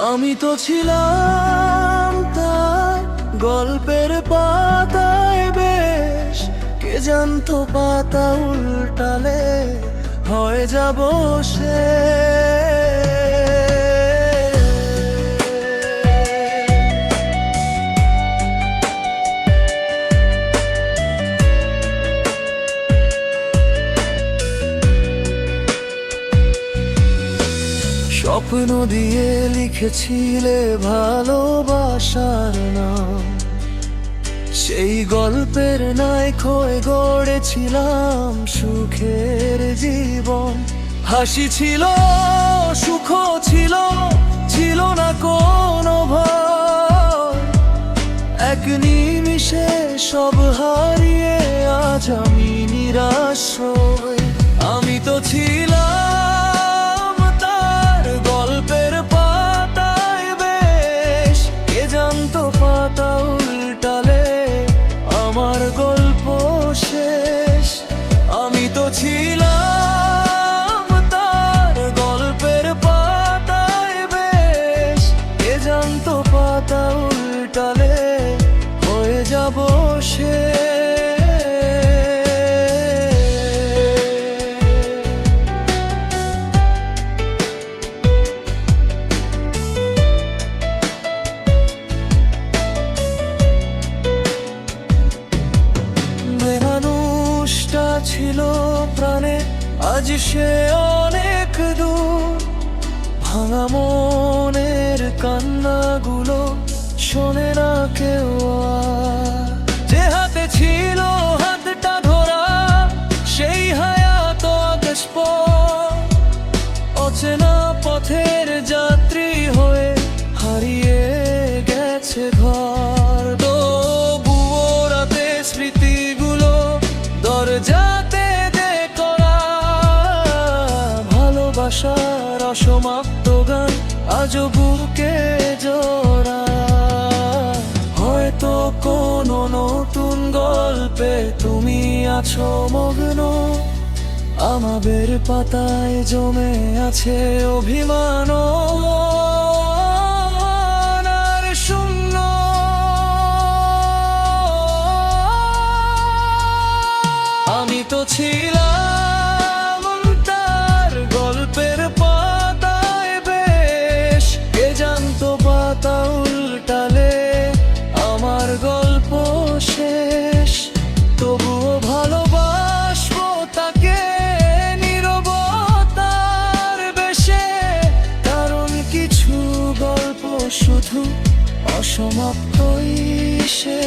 আমি তো ছিলাম তার গল্পের পাতায় বেশ, কে জানতো পাতা উল্টালে হয়ে যাব সে। স্বপ্ন দিয়ে লিখেছিলে ভালোবাসার নাম, সেই গল্পের নায়ক গড়েছিলাম সুখের জীবন। হাসি ছিল, সুখ ছিল, ছিল না কোনো ভয়। এক নিমিষে সব হারিয়ে আজ আমি নিরাশ হই। আমি তো ছিলাম তার গল্পের পাতায় বেশ, কে জানতো পাতা উল্টালে আমার গল্প শেষ। আমি তো ছিলাম তার গল্পের পাতায় বেশ, কে জানতো পাতা উল্টালে হয়ে যাব শেষ। মানুষটা ছিল প্রাণে, আজ সে অনেক দূর। ভাঙা মনের কান্নাগুলো শোনে না কেউ আর। যে হাতে ছিল হাতটা ধরা, সেই হায়াত আকাশ পথ। অচেনা পথের যাত্রী হয়ে হারিয়ে গেছে ঘর। তবুও রাতে স্মৃতিগুলো দরজাতে দে করা। ভালোবাসার অসমাপ্ত গান আজও বুকে জোড়া। হয়তো কোনো নতুন গল্পে তুমি আছো মগ্ন, আমাদের পাতায় জমে আছে অভিমান আর শূন্য। আমি তো ছিলাম তার গল্পের পাতায় বেশ, কে জানতো পাতা উল্টালে আমার গল্প শেষ। তবুও ভালোবাসবো তাকে নীরবতার বেশে, কারণ কিছু গল্প শুধু অসমাপ্তই শেষ।